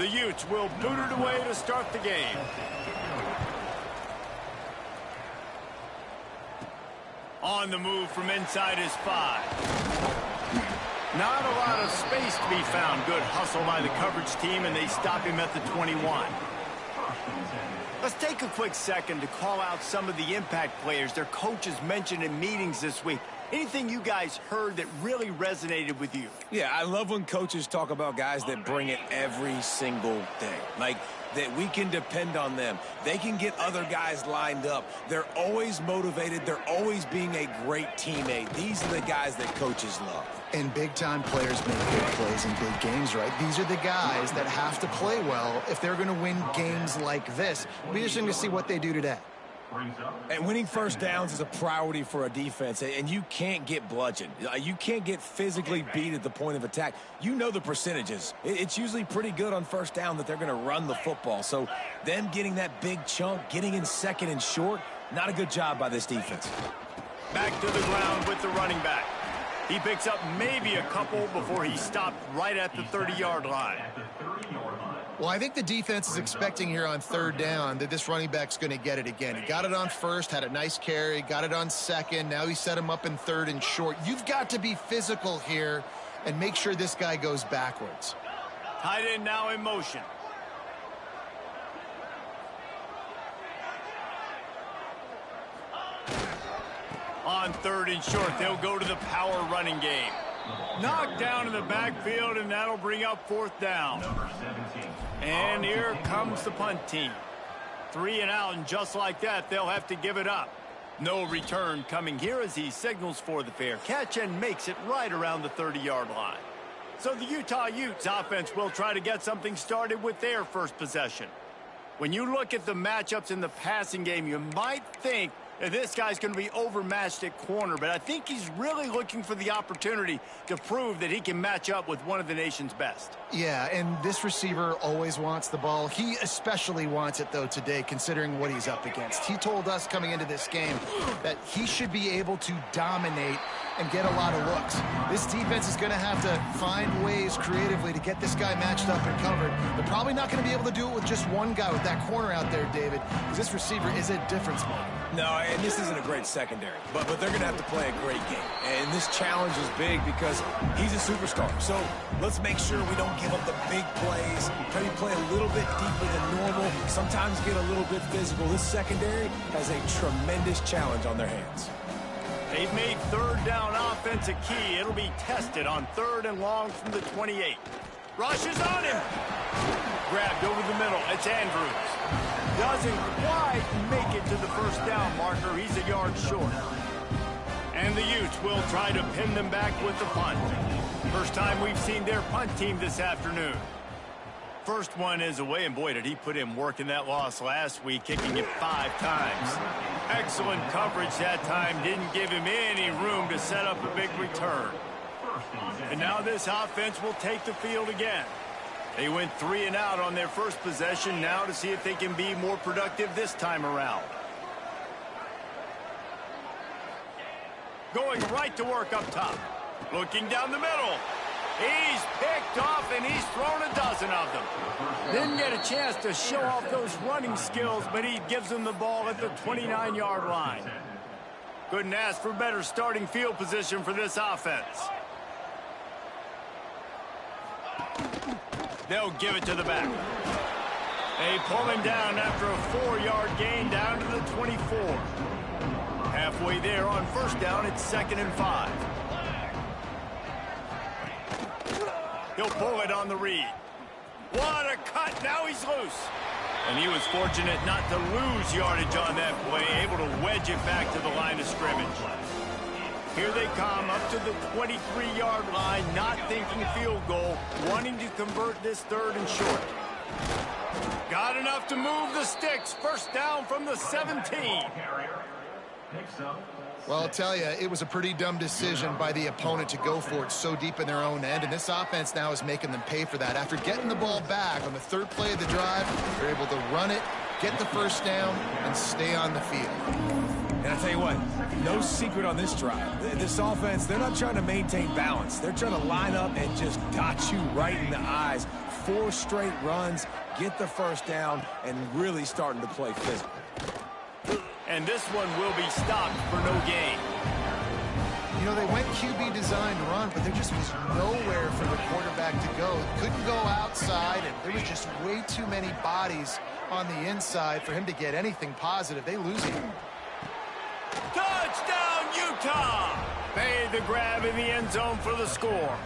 The Utes will boot it away to start the game. On the move from inside his 5. Not a lot of space to be found. Good hustle by the coverage team, and they stop him at the 21. Let's take a quick second to call out some of the impact players their coaches mentioned in meetings this week. Anything you guys heard that really resonated with you? Yeah, I love when coaches talk about guys that bring it every single day. Like, that we can depend on them. They can get other guys lined up. They're always motivated. They're always being a great teammate. These are the guys that coaches love. And big-time players make big plays in big games, right? These are the guys that have to play well if they're going to win games like this. It'll be interesting to see what they do today. And winning first downs is a priority for a defense, and you can't get bludgeoned. You can't get physically beat at the point of attack. You know the percentages. It's usually pretty good on first down that they're going to run the football. So them getting that big chunk, getting in second and short, not a good job by this defense. Back to the ground with the running back. He picks up maybe a couple before he stopped right at the 30-yard line. Well, I think the defense is expecting here on third down that this running back's going to get it again. He got it on first, had a nice carry, got it on second. Now he set him up in third and short. You've got to be physical here and make sure this guy goes backwards. Tight end now in motion. On third and short, they'll go to the power running game. Knocked down in the backfield, and that'll bring up fourth down. And here comes the punt team. 3 and out, and just like that, they'll have to give it up. No return coming here as he signals for the fair catch and makes it right around the 30-yard line. So the Utah Utes offense will try to get something started with their first possession. When you look at the matchups in the passing game, you might think that this guy's going to be overmatched at corner, but I think he's really looking for the opportunity to prove that he can match up with one of the nation's best. Yeah, and this receiver always wants the ball. He especially wants it, though, today, considering what he's up against. He told us coming into this game that he should be able to dominate and get a lot of looks. This defense is going to have to find ways creatively to get this guy matched up and covered. They're probably not going to be able to do it with just one guy with that corner out there, David, because this receiver is a difference maker. No, and this isn't a great secondary, but they're going to have to play a great game. And this challenge is big because he's a superstar. So let's make sure we don't give up the big plays, maybe play a little bit deeper than normal, sometimes get a little bit physical. This secondary has a tremendous challenge on their hands. They've made third down offense a key. It'll be tested on third and long from the 28. Rushes on him. Grabbed over the middle. It's Andrews. Doesn't quite make it to the first down marker. He's a yard short. And the Utes will try to pin them back with the punt. First time we've seen their punt team this afternoon. First one is away, and boy, did he put in work in that loss last week, kicking it 5 times. Excellent coverage that time. Didn't give him any room to set up a big return. And now this offense will take the field again. They went 3 and out on their first possession, now to see if they can be more productive this time around. Going right to work up top. Looking down the middle. He's picked off, and he's thrown a dozen of them. Didn't get a chance to show off those running skills, but he gives them the ball at the 29-yard line. Couldn't ask for better starting field position for this offense. They'll give it to the back. They pull him down after a 4-yard gain down to the 24. Halfway there on first down, it's 2nd and 5. He'll pull it on the read. What a cut. Now he's loose. And he was fortunate not to lose yardage on that play, able to wedge it back to the line of scrimmage. Here they come up to the 23-yard line, not thinking field goal, wanting to convert this third and short. Got enough to move the sticks. First down from the 17. Well, I'll tell you, it was a pretty dumb decision by the opponent to go for it so deep in their own end, and this offense now is making them pay for that. After getting the ball back on the third play of the drive, they're able to run it, get the first down, and stay on the field. And I'll tell you what, no secret on this drive. This offense, they're not trying to maintain balance. They're trying to line up and just dot you right in the eyes. 4 straight runs, get the first down, and really starting to play physical. And this one will be stopped for no gain. You know, they went QB design run, but there just was nowhere for the quarterback to go. Couldn't go outside, and there was just way too many bodies on the inside for him to get anything positive. They lose him. Touchdown, Utah! Made the grab in the end zone for the score.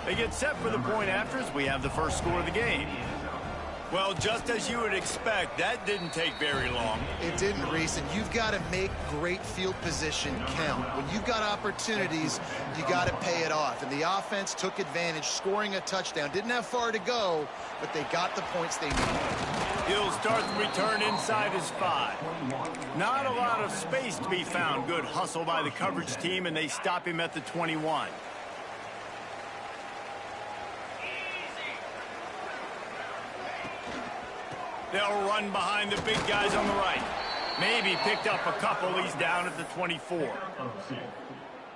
They get set for the point after as we have the first score of the game. Well, just as you would expect, that didn't take very long. It didn't, Reese, and you've got to make great field position count. When you've got opportunities, you got to pay it off. And the offense took advantage, scoring a touchdown. Didn't have far to go, but they got the points they needed. He'll start the return inside his 5. Not a lot of space to be found. Good hustle by the coverage team, and they stop him at the 21. They'll run behind the big guys on the right. Maybe picked up a couple. He's down at the 24.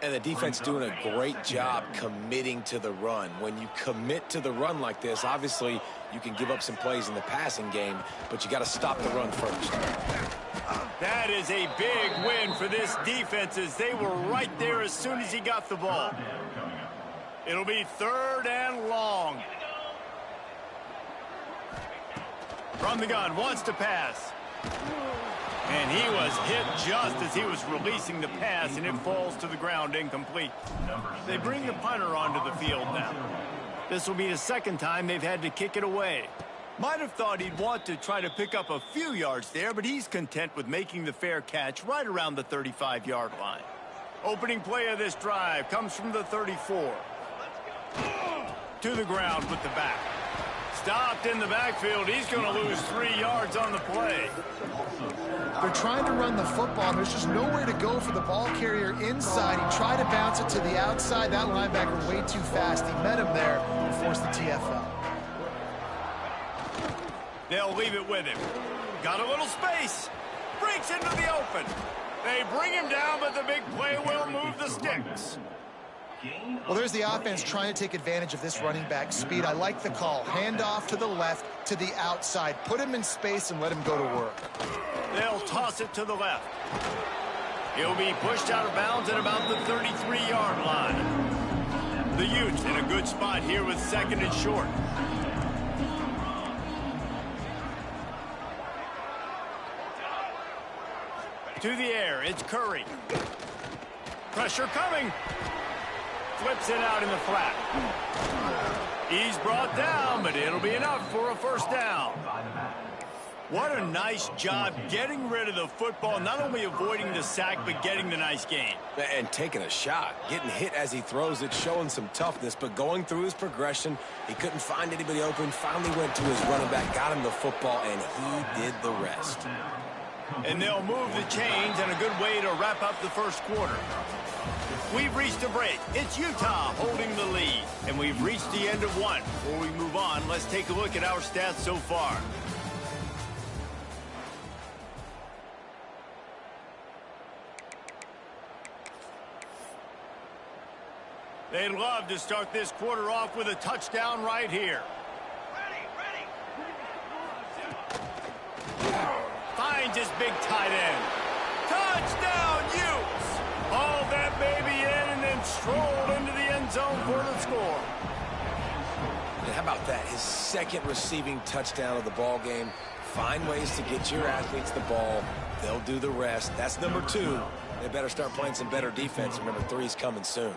And the defense doing a great job committing to the run. When you commit to the run like this, obviously you can give up some plays in the passing game, but you got to stop the run first. That is a big win for this defense as they were right there as soon as he got the ball. It'll be 3rd and long. From the gun, wants to pass. And he was hit just as he was releasing the pass, and it falls to the ground incomplete. They bring the punter onto the field now. This will be the second time they've had to kick it away. Might have thought he'd want to try to pick up a few yards there, but he's content with making the fair catch right around the 35-yard line. Opening play of this drive comes from the 34. To the ground with the back. Stopped in the backfield. He's going to lose 3 yards on the play. They're trying to run the football. There's just nowhere to go for the ball carrier inside. He tried to bounce it to the outside. That linebacker way too fast. He met him there and forced the TFL. They'll leave it with him. Got a little space. Breaks into the open. They bring him down, but the big play will move the sticks. Well, there's the offense trying to take advantage of this running back speed. I like the call. Hand off to the left, to the outside. Put him in space and let him go to work. They'll toss it to the left. He'll be pushed out of bounds at about the 33-yard line. The Utes in a good spot here with 2nd and short. To the air, it's Curry. Pressure coming. Flips it out in the flat. He's brought down, but it'll be enough for a first down. What a nice job getting rid of the football, not only avoiding the sack, but getting the nice gain. And taking a shot, getting hit as he throws it, showing some toughness, but going through his progression, he couldn't find anybody open, finally went to his running back, got him the football, and he did the rest. And they'll move the chains, and a good way to wrap up the first quarter. We've reached a break. It's Utah holding the lead, and we've reached the end of one. Before we move on, let's take a look at our stats so far. They'd love to start this quarter off with a touchdown right here. Finds his big tight end. Touchdown, Utes! Hauled that baby in and then strolled into the end zone for the score. And how about that? His 2nd receiving touchdown of the ball game. Find ways to get your athletes the ball. They'll do the rest. That's number 2. They better start playing some better defense. Number 3's coming soon.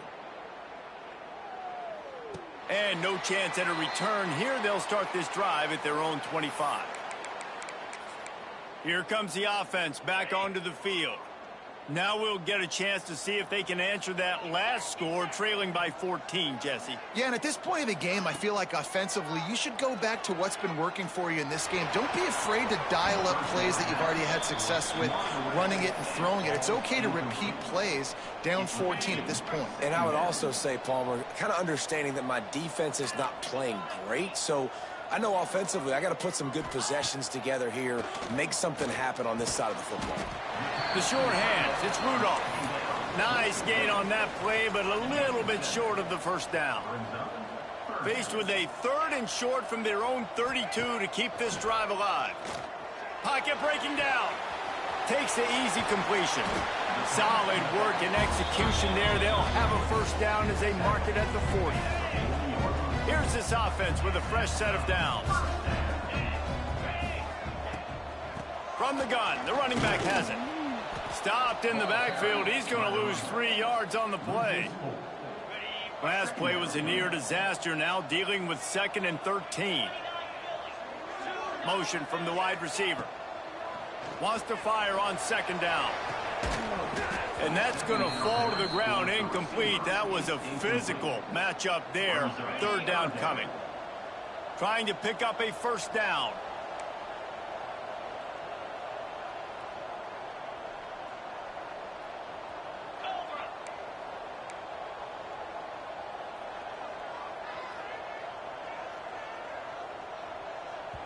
And no chance at a return here. They'll start this drive at their own 25. Here comes the offense back onto the field. Now we'll get a chance to see if they can answer that last score, trailing by 14, Jesse. Yeah, and at this point of the game, I feel like offensively, you should go back to what's been working for you in this game. Don't be afraid to dial up plays that you've already had success with, running it and throwing it. It's okay to repeat plays down 14 at this point. And I would also say, Palmer, kind of understanding that my defense is not playing great, so I know offensively I got to put some good possessions together here, make something happen on this side of the football. The short hands, it's Rudolph. Nice gain on that play, but a little bit short of the first down. Faced with a 3rd and short from their own 32 to keep this drive alive. Pocket breaking down. Takes the easy completion. Solid work and execution there. They'll have a first down as they mark it at the 40. Here's this offense with a fresh set of downs. From the gun, the running back has it. Stopped in the backfield. He's going to lose 3 yards on the play. Last play was a near disaster, now dealing with 2nd and 13. Motion from the wide receiver. Wants to fire on 2nd down. And that's going to fall to the ground incomplete. That was a physical matchup there. 3rd down coming. Trying to pick up a first down.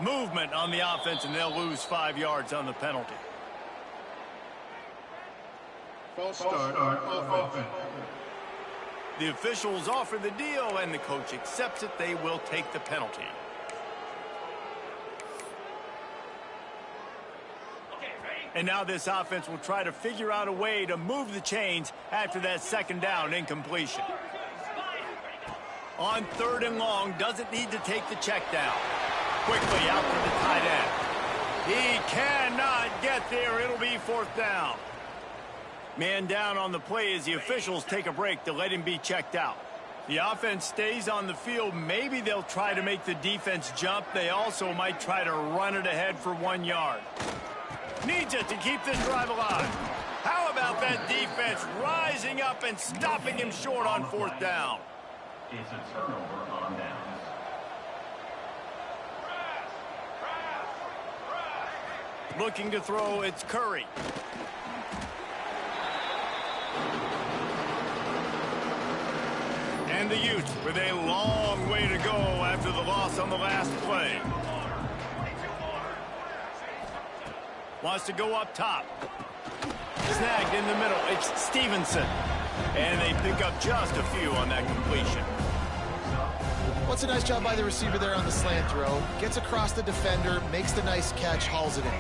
Movement on the offense, and they'll lose 5 yards on the penalty. False start on offense. The officials offer the deal, and the coach accepts it. They will take the penalty. And now this offense will try to figure out a way to move the chains after that 2nd down incompletion. On 3rd and long, doesn't need to take the check down. Quickly out to the tight end. He cannot get there. It'll be 4th down. Man down on the play as the officials take a break to let him be checked out. The offense stays on the field. Maybe they'll try to make the defense jump. They also might try to run it ahead for 1 yard. Needs it to keep this drive alive. How about that defense rising up and stopping him short on 4th down? It's a turnover on downs. Looking to throw, it's Curry. And the Utes with a long way to go after the loss on the last play. Wants to go up top. Snagged in the middle. It's Stevenson. And they pick up just a few on that completion. What's a nice job by the receiver there on the slant throw. Gets across the defender, makes the nice catch, hauls it in.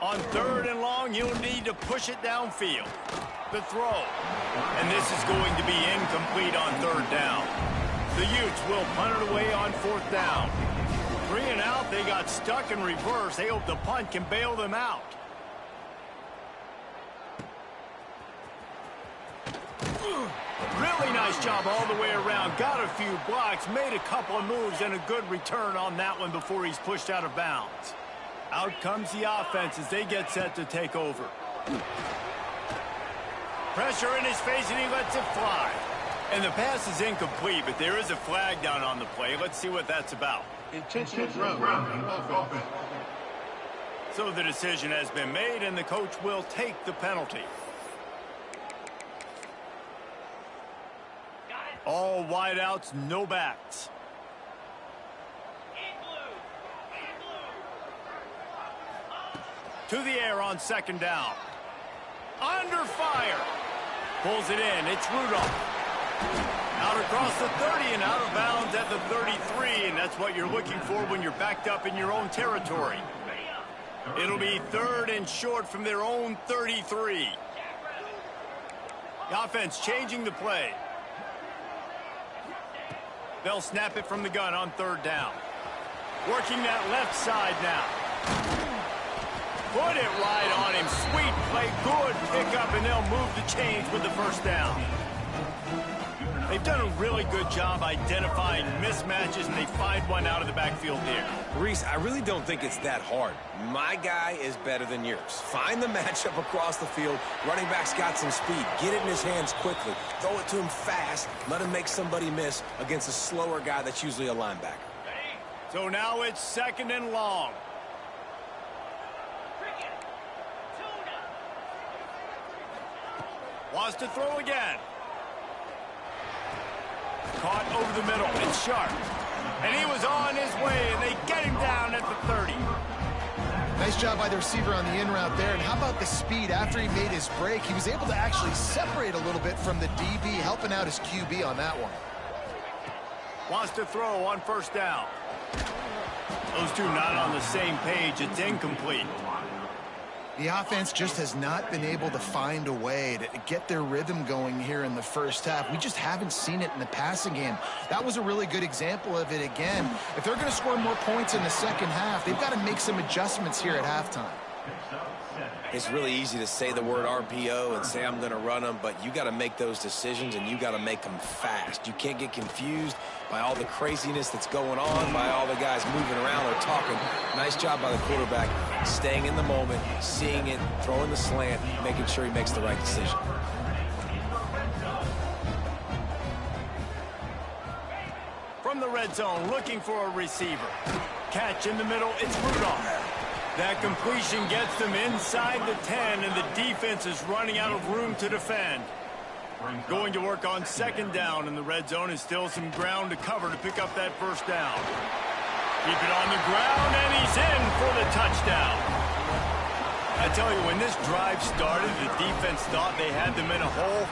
On 3rd and long, you'll need to push it downfield. The throw. And this is going to be incomplete on 3rd down. The Utes will punt it away on 4th down. 3 and out, they got stuck in reverse. They hope the punt can bail them out. Really nice job all the way around. Got a few blocks, made a couple of moves, and a good return on that one before he's pushed out of bounds. Out comes the offense as they get set to take over. Pressure in his face, and he lets it fly. And the pass is incomplete, but there is a flag down on the play. Let's see what that's about. Intentional grounding on offense. So the decision has been made, and the coach will take the penalty. All wideouts, no backs. To the air on 2nd down. Under fire. Pulls it in. It's Rudolph. Out across the 30 and out of bounds at the 33, and that's what you're looking for when you're backed up in your own territory. It'll be 3rd and short from their own 33. The offense changing the play. They'll snap it from the gun on 3rd down. Working that left side now. Put it right on him. Sweet play. Good pickup, and they'll move the chains with the first down. They've done a really good job identifying mismatches, and they find one out of the backfield there. Reese, I really don't think it's that hard. My guy is better than yours. Find the matchup across the field. Running back's got some speed. Get it in his hands quickly. Throw it to him fast. Let him make somebody miss against a slower guy that's usually a linebacker. So now it's 2nd and long. Wants to throw again. Caught over the middle. It's Sharp. And he was on his way, and they get him down at the 30. Nice job by the receiver on the in route there. And how about the speed after he made his break? He was able to actually separate a little bit from the DB, helping out his QB on that one. Wants to throw on first down. Those two not on the same page. It's incomplete. The offense just has not been able to find a way to get their rhythm going here in the first half. We just haven't seen it in the passing game. That was a really good example of it again. If they're going to score more points in the second half, they've got to make some adjustments here at halftime. It's really easy to say the word RPO and say I'm going to run them, but you got to make those decisions and you got to make them fast. You can't get confused by all the craziness that's going on, by all the guys moving around or talking. Nice job by the quarterback, staying in the moment, seeing it, throwing the slant, making sure he makes the right decision. From the red zone, looking for a receiver. Catch in the middle, it's Rudolph. That completion gets them inside the 10, and the defense is running out of room to defend. Going to work on second down in the red zone, and still some ground to cover to pick up that first down. Keep it on the ground, and he's in for the touchdown. I tell you, when this drive started, the defense thought they had them in a hole.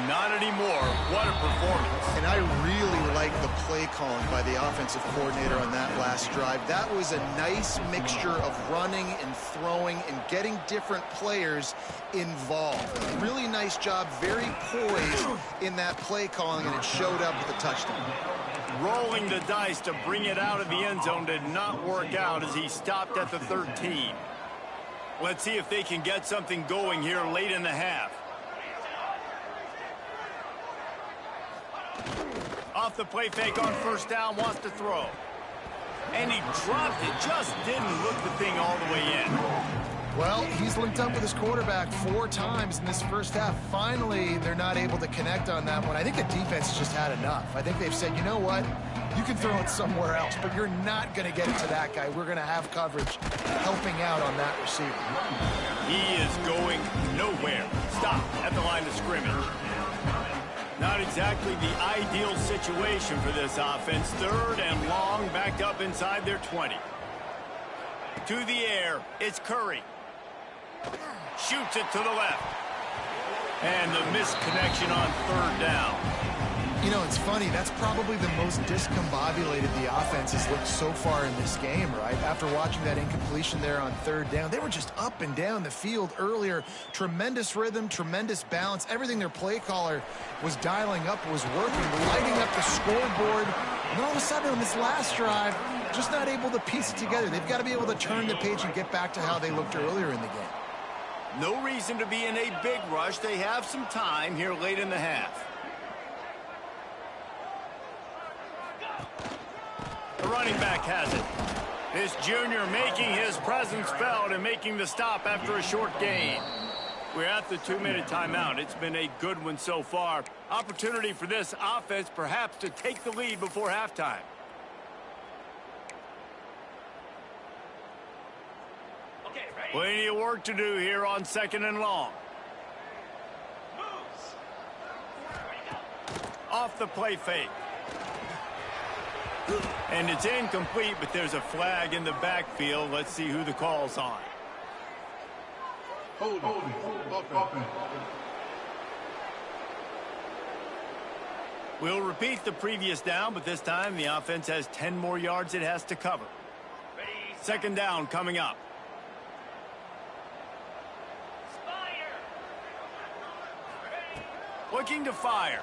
Not anymore. What a performance. And I really like the play calling by the offensive coordinator on that last drive. That was a nice mixture of running and throwing and getting different players involved. Really nice job, very poised in that play calling, and it showed up with a touchdown. Rolling the dice to bring it out of the end zone did not work out as he stopped at the 13. Let's see if they can get something going here late in the half. Off the play fake on first down, wants to throw. And he dropped it, just didn't look the thing all the way in. Well, he's linked up with his quarterback 4 times in this first half. Finally, they're not able to connect on that one. I think the defense just had enough. I think they've said, you know what? You can throw it somewhere else, but you're not going to get it to that guy. We're going to have coverage helping out on that receiver. He is going nowhere. Stop at the line of scrimmage. Not exactly the ideal situation for this offense. Third and long, backed up inside their 20. To the air, it's Curry. Shoots it to the left. And the missed connection on third down. You know, it's funny. That's probably the most discombobulated the offense has looked so far in this game, right? After watching that incompletion there on third down, they were just up and down the field earlier. Tremendous rhythm, tremendous balance. Everything their play caller was dialing up was working, lighting up the scoreboard. And all of a sudden on this last drive, just not able to piece it together. They've got to be able to turn the page and get back to how they looked earlier in the game. No reason to be in a big rush. They have some time here late in the half. The running back has it. This junior making his presence felt and making the stop after a short gain. We're at the 2-minute timeout. It's been a good one so far. Opportunity for this offense perhaps to take the lead before halftime. Plenty of work to do here on second and long. Off the play fake. And it's incomplete, but there's a flag in the backfield. Let's see who the call's on. Hold. We'll repeat the previous down, but this time the offense has 10 more yards it has to cover. Second down coming up. Looking to fire.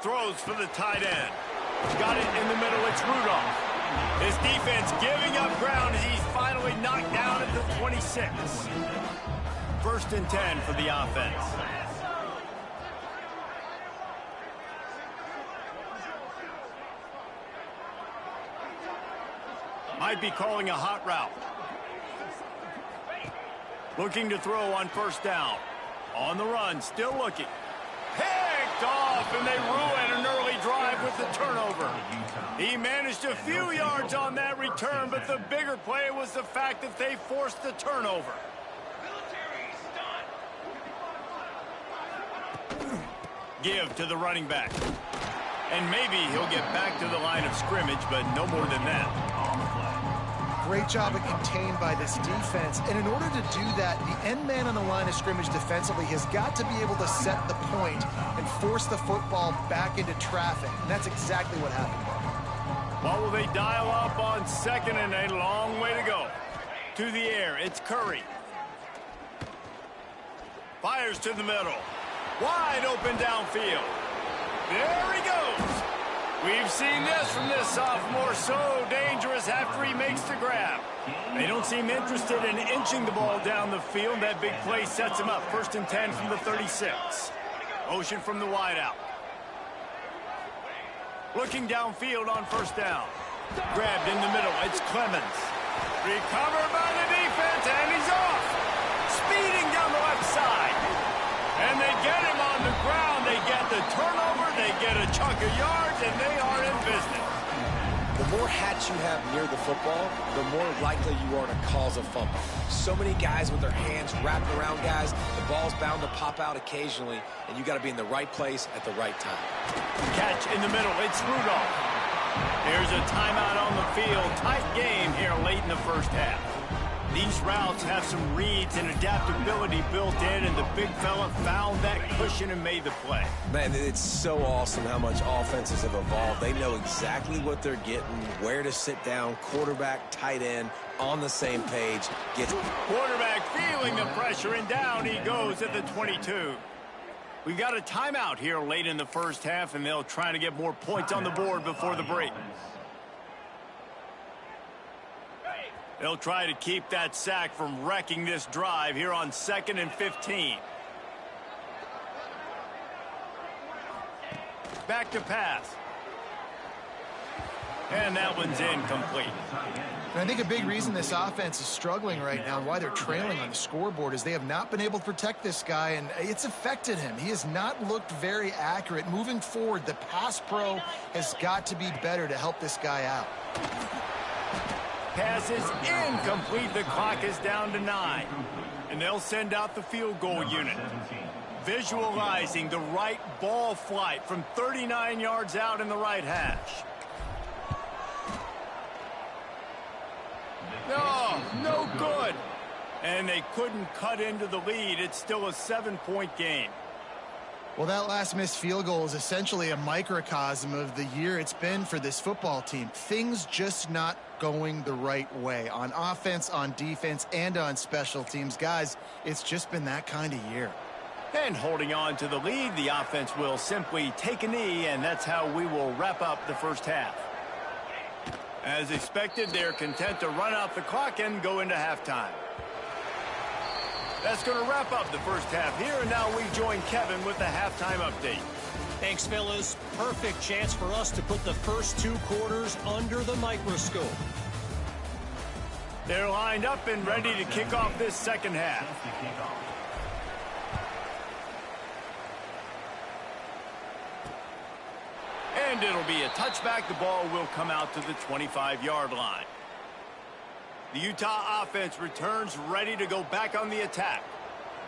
Throws for the tight end. Got it in the middle, it's Rudolph. His defense giving up ground as he's finally knocked down at the 26. First and 10 for the offense. Might be calling a hot route. Looking to throw on first down. On the run, still looking. Picked off, and they ruin an early drive with the turnover. He managed a few yards on that return, but the bigger play was the fact that they forced the turnover. Give to the running back. And maybe he'll get back to the line of scrimmage, but no more than that. great job of contained by this defense. And in order to do that, the end man on the line of scrimmage defensively has got to be able to set the point and force the football back into traffic. And that's exactly what happened. What will they dial up on second and a long way to go? To the air, it's Curry. Fires to the middle. Wide open downfield. There he goes. We've seen this from this sophomore, so dangerous after he makes the grab. They don't seem interested in inching the ball down the field. That big play sets him up. 1st and 10 from the 36. Motion from the wideout. Looking downfield on 1st down. Grabbed in the middle. It's Clemens. Recovered by the defense, and he's off. Speeding down the left side. And they get him on the ground. They get the turnover. They get a chunk of yards, and they are in business. The more hats you have near the football, the more likely you are to cause a fumble. So many guys with their hands wrapped around guys, the ball's bound to pop out occasionally, and you got to be in the right place at the right time. Catch in the middle. It's Rudolph. There's a timeout on the field. Tight game here late in the first half. These routes have some reads and adaptability built in, and the big fella found that cushion and made the play. Man, it's so awesome how much offenses have evolved. They know exactly what they're getting, where to sit down, quarterback, tight end, on the same page. Quarterback feeling the pressure, and down he goes at the 22. We got a timeout here late in the first half, and they'll try to get more points on the board before the break. They'll try to keep that sack from wrecking this drive here on 2nd and 15. Back to pass. And that one's incomplete. And I think a big reason this offense is struggling right now and why they're trailing on the scoreboard is they have not been able to protect this guy, and it's affected him. He has not looked very accurate. Moving forward, the pass pro has got to be better to help this guy out. Pass is incomplete. The clock is down to 9. And they'll send out the field goal unit. Visualizing the right ball flight from 39 yards out in the right hash. No good. And they couldn't cut into the lead. It's still a 7-point game. Well, that last missed field goal is essentially a microcosm of the year it's been for this football team. Things just not going the right way on offense, on defense, and on special teams. Guys, it's just been that kind of year. And holding on to the lead, the offense will simply take a knee, and that's how we will wrap up the first half. As expected, they're content to run out the clock and go into halftime. That's going to wrap up the first half here, and now we join Kevin with the halftime update. Thanks, fellas. Perfect chance for us to put the first 2 quarters under the microscope. They're lined up and ready to kick off this second half. And it'll be a touchback. The ball will come out to the 25-yard line. The Utah offense returns ready to go back on the attack.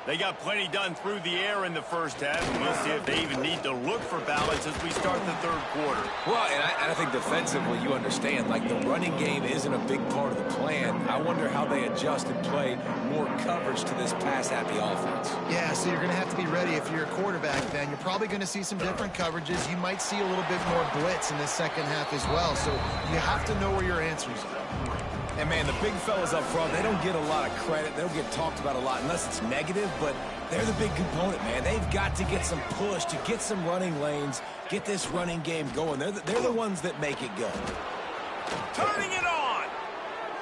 They got plenty done through the air in the first half. We'll see if they even need to look for balance as we start the third quarter. Well, and I think defensively, you understand, like the running game isn't a big part of the plan. I wonder how they adjust and play more coverage to this pass-happy offense. Yeah, so you're going to have to be ready if you're a quarterback then. You're probably going to see some different coverages. You might see a little bit more blitz in the second half as well. So you have to know where your answers are. And, man, the big fellas up front, they don't get a lot of credit. They don't get talked about a lot unless it's negative, but they're the big component, man. They've got to get some push, to get some running lanes, get this running game going. They're the ones that make it go. Turning it on!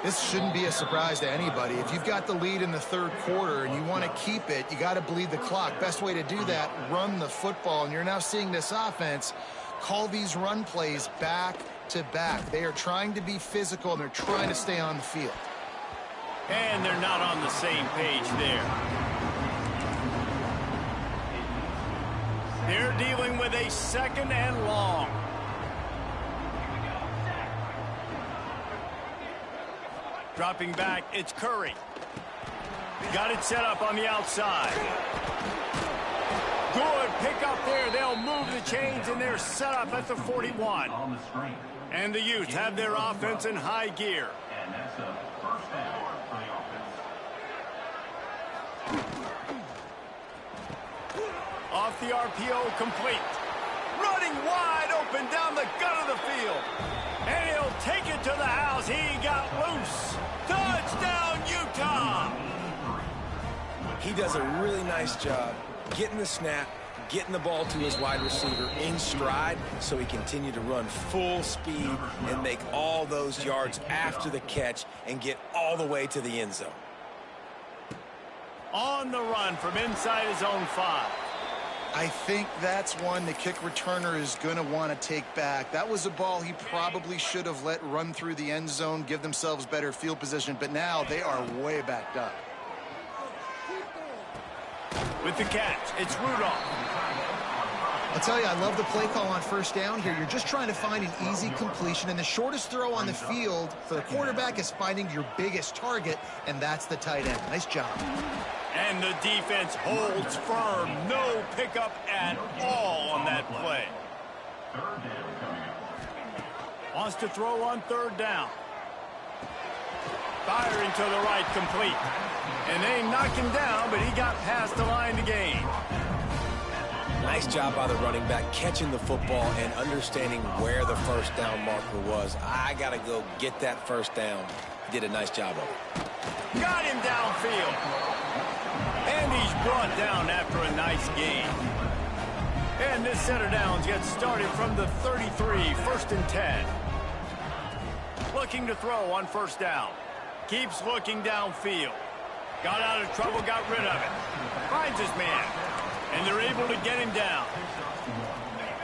This shouldn't be a surprise to anybody. If you've got the lead in the third quarter and you want to keep it, you got to bleed the clock. Best way to do that, run the football. And you're now seeing this offense call these run plays back to back. They are trying to be physical, and they're trying to stay on the field. And they're not on the same page there. They're dealing with a 2nd and long. Dropping back, it's Curry. Got it set up on the outside. Good pick up there. They'll move the chains, and they're set up at the 41. And the Utes have their offense in high gear. And that's a down for the offense. Off the RPO, complete. Running wide open down the gut of the field. And he'll take it to the house. He got loose. Touchdown, Utah! He does a really nice job getting the snap, getting the ball to his wide receiver in stride so he continue to run full speed and make all those yards after the catch and get all the way to the end zone. On the run from inside his own 5. I think that's one the kick returner is going to want to take back. That was a ball he probably should have let run through the end zone, give themselves better field position, but now they are way backed up. With the catch, it's Rudolph. I'll tell you, I love the play call on first down here. You're just trying to find an easy completion, and the shortest throw on the field for the quarterback is finding your biggest target, and that's the tight end. Nice job. And the defense holds firm. No pickup at all on that play. Third down coming up. Wants to throw on third down. Firing to the right, complete. And they knock him down, but he got past the line to gain. Nice job by the running back catching the football and understanding where the first down marker was. I got to go get that first down. He did a nice job of it. Got him downfield. And he's brought down after a nice gain. And this set of downs gets started from the 33, 1st and 10. Looking to throw on first down. Keeps looking downfield. Got out of trouble, got rid of it. Finds his man. And they're able to get him down.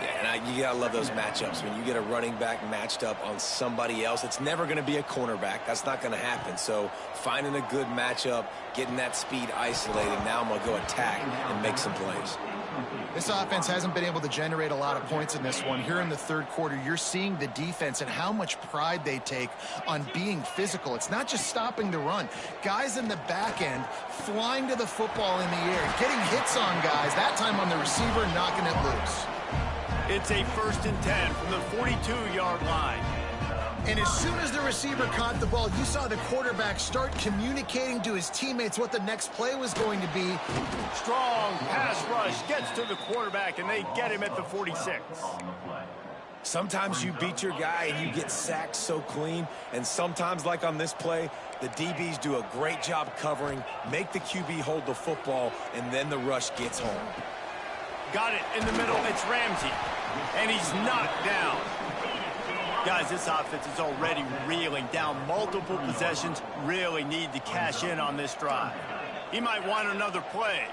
Yeah, and you got to love those matchups. When you get a running back matched up on somebody else, it's never going to be a cornerback. That's not going to happen. So finding a good matchup, getting that speed isolated, now I'm going to go attack and make some plays. This offense hasn't been able to generate a lot of points in this one. Here in the third quarter, you're seeing the defense and how much pride they take on being physical. It's not just stopping the run. Guys in the back end flying to the football in the air, getting hits on guys, that time on the receiver, knocking it loose. It's a 1st and 10 from the 42-yard line. And as soon as the receiver caught the ball, you saw the quarterback start communicating to his teammates what the next play was going to be. Strong pass rush gets to the quarterback, and they get him at the 46. Sometimes you beat your guy and you get sacked so clean, and sometimes, like on this play, the DBs do a great job covering, make the QB hold the football, and then the rush gets home. Got it in the middle. It's Ramsey, and he's knocked down. Guys, this offense is already reeling down multiple possessions. Really need to cash in on this drive. He might want another play.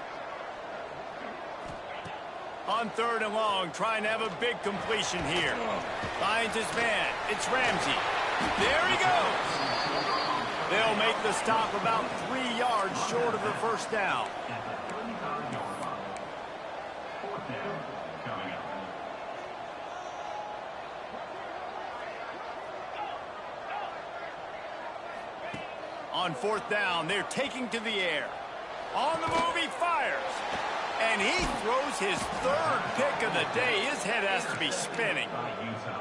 On 3rd and long, trying to have a big completion here. Finds his man. It's Ramsey. There he goes. They'll make the stop about 3 yards short of the first down. On 4th down, they're taking to the air. On the move, he fires. And he throws his 3rd pick of the day. His head has to be spinning.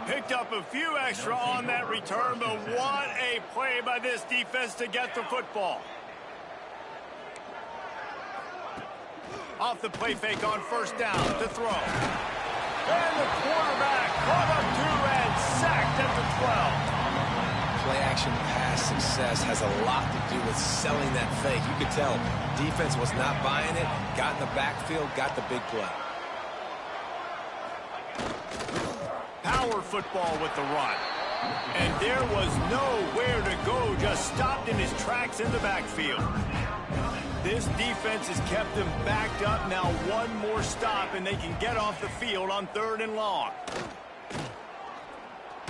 Picked up a few extra on that return, but what a play by this defense to get the football. Off the play fake on 1st down to throw. And the quarterback caught up 2 and sacked at the 12. Play-action pass success has a lot to do with selling that fake. You could tell defense was not buying it, got in the backfield, got the big play. Power football with the run. And there was nowhere to go, just stopped in his tracks in the backfield. This defense has kept them backed up. Now one more stop, and they can get off the field on 3rd and long.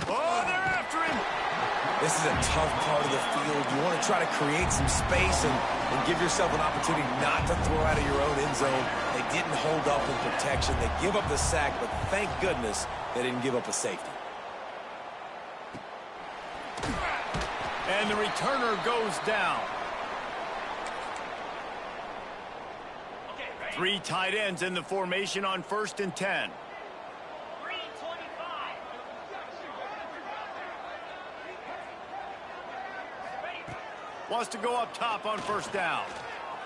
Oh, they're after him. This is a tough part of the field. You want to try to create some space and give yourself an opportunity not to throw out of your own end zone. They didn't hold up in protection. They give up the sack, but thank goodness they didn't give up a safety. And the returner goes down. 3 tight ends in the formation on 1st and 10. Wants to go up top on first down.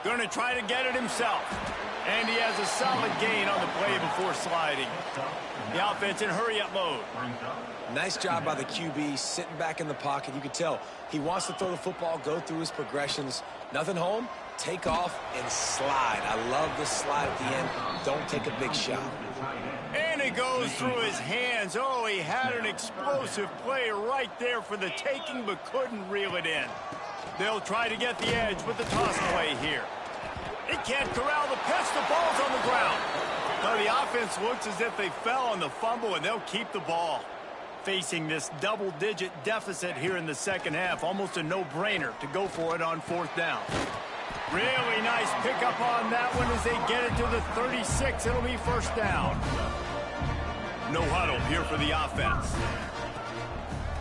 Going to try to get it himself. And he has a solid gain on the play before sliding. The offense in hurry-up mode. Nice job by the QB, sitting back in the pocket. You can tell he wants to throw the football, go through his progressions. Nothing home, take off, and slide. I love this slide at the end. Don't take a big shot. And it goes through his hands. Oh, he had an explosive play right there for the taking, but couldn't reel it in. They'll try to get the edge with the toss play here. They can't corral the pitch. The ball's on the ground. Now the offense looks as if they fell on the fumble, and they'll keep the ball. Facing this double-digit deficit here in the second half, almost a no-brainer to go for it on fourth down. Really nice pickup on that one as they get it to the 36. It'll be first down. No huddle here for the offense.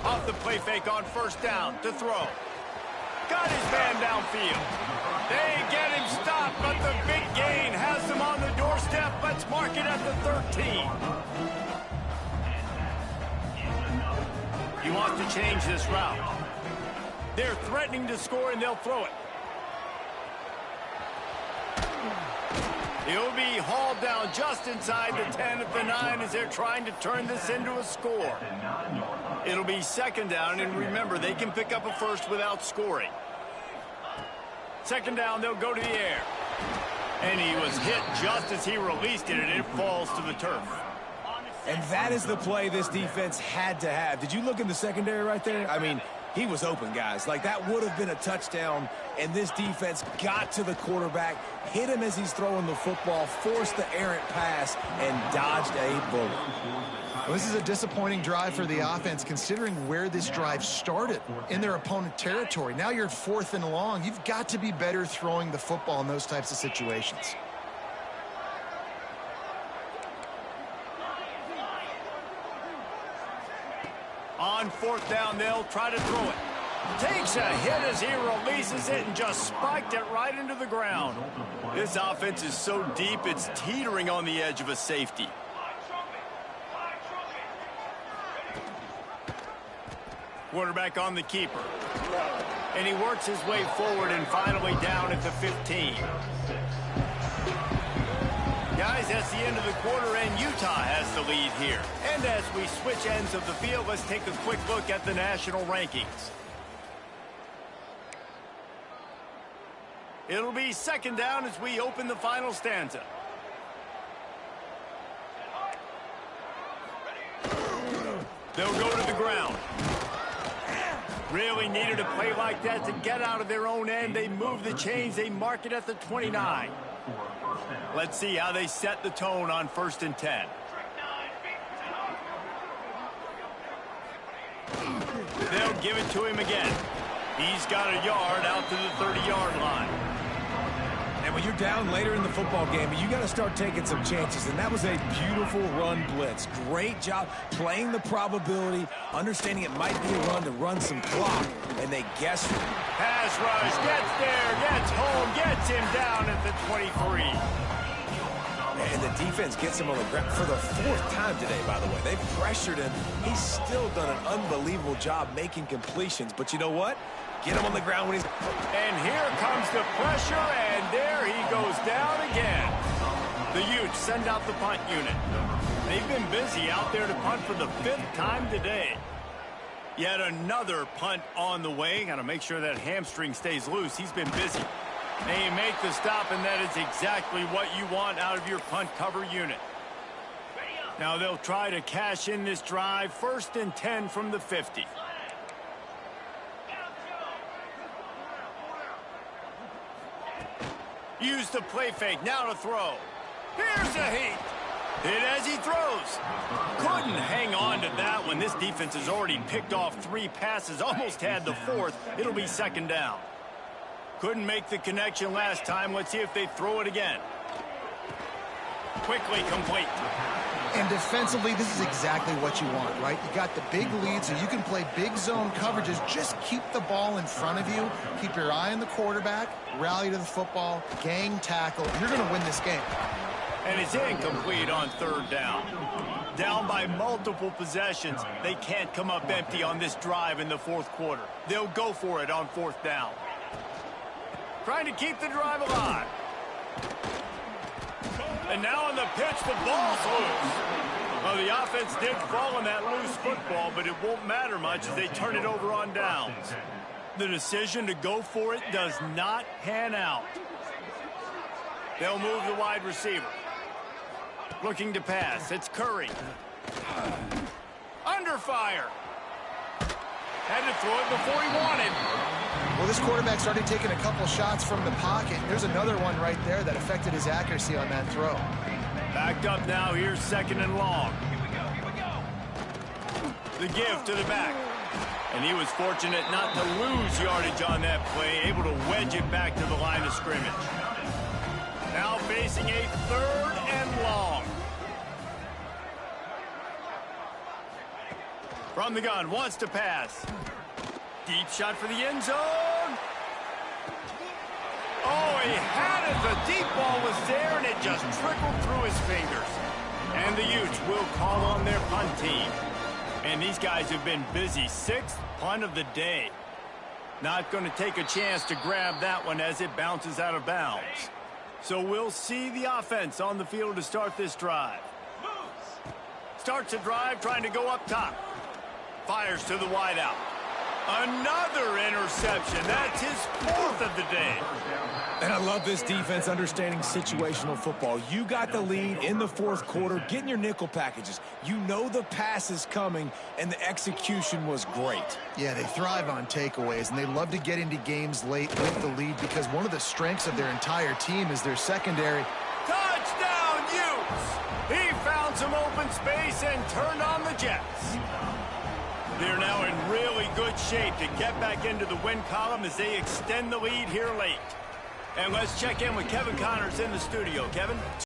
Off the play fake on first down to throw. Got his man downfield. They get him stopped, but the big gain has them on the doorstep. Let's mark it at the 13. He wants to change this route. They're threatening to score, and they'll throw it. He'll be hauled down just inside the 10 at the 9 as they're trying to turn this into a score. It'll be second down, and remember, they can pick up a first without scoring. Second down, they'll go to the air. And he was hit just as he released it, and it falls to the turf. And that is the play this defense had to have. Did you look in the secondary right there? I mean, he was open, guys. Like, that would have been a touchdown, and this defense got to the quarterback, hit him as he's throwing the football, forced the errant pass, and dodged a bullet. Well, this is a disappointing drive for the offense, considering where this drive started, in their opponent territory. Now you're 4th and long. You've got to be better throwing the football in those types of situations. On fourth down, they'll try to throw it. Takes a hit as he releases it and just spiked it right into the ground. This offense is so deep, it's teetering on the edge of a safety. Quarterback on the keeper. And he works his way forward and finally down at the 15. Guys, that's the end of the quarter, and Utah has the lead here. And as we switch ends of the field, let's take a quick look at the national rankings. It'll be second down as we open the final stanza. They'll go to the ground. Really needed a play like that to get out of their own end. They move the chains. They mark it at the 29. Let's see how they set the tone on 1st and 10. They'll give it to him again. He's got a yard out to the 30-yard line. And when you're down later in the football game, you got to start taking some chances, and that was a beautiful run blitz. Great job playing the probability, understanding it might be a run to run some clock, and they guessed it. Pass rush, gets there, gets home, gets him down at the 23. And the defense gets him on the ground for the 4th time today, by the way. They've pressured him. He's still done an unbelievable job making completions, but you know what? Get him on the ground when he's... And here comes the pressure, and there he goes down again. The Utes send out the punt unit. They've been busy out there to punt for the 5th time today. Yet another punt on the way. Got to make sure that hamstring stays loose. He's been busy. They make the stop, and that is exactly what you want out of your punt cover unit. Now they'll try to cash in this drive. 1st and 10 from the 50. Use the play fake, now to throw. Here's a heat. Hit as he throws. Couldn't hang on to that one. This defense has already picked off 3 passes, almost had the 4th. It'll be second down. Couldn't make the connection last time. Let's see if they throw it again. Quickly complete. And defensively, this is exactly what you want, right? You got the big lead, so you can play big zone coverages. Just keep the ball in front of you. Keep your eye on the quarterback. Rally to the football. Gang tackle. You're going to win this game. And it's incomplete on 3rd down. Down by multiple possessions. They can't come up empty on this drive in the 4th quarter. They'll go for it on 4th down. trying to keep the drive alive. And now on the pitch, the ball's loose. Well, the offense did fall on that loose football, but it won't matter much as they turn it over on downs. The decision to go for it does not pan out. They'll move the wide receiver. Looking to pass. It's Curry. Under fire. Had to throw it before he wanted. Well, this quarterback started taking a couple shots from the pocket. There's another one right there that affected his accuracy on that throw. Backed up now. Here's 2nd and long. The give to the back. And he was fortunate not to lose yardage on that play, able to wedge it back to the line of scrimmage. Now facing a 3rd and long. From the gun, wants to pass. Deep shot for the end zone. Oh, he had it. The deep ball was there, and it just trickled through his fingers. And the Utes will call on their punt team. And these guys have been busy. 6th punt of the day. Not going to take a chance to grab that one as it bounces out of bounds. So we'll see the offense on the field to start this drive. Starts a drive trying to go up top. Fires to the wideout. Another interception. That's his 4th of the day. And I love this defense understanding situational football. You got the lead in the 4th quarter, getting your nickel packages. You know the pass is coming, and the execution was great. Yeah, they thrive on takeaways, and they love to get into games late with the lead because one of the strengths of their entire team is their secondary. Touchdown, Utes! He found some open space and turned on the Jets. They're now in really good shape to get back into the win column as they extend the lead here late. And let's check in with Kevin Connors in the studio. Kevin?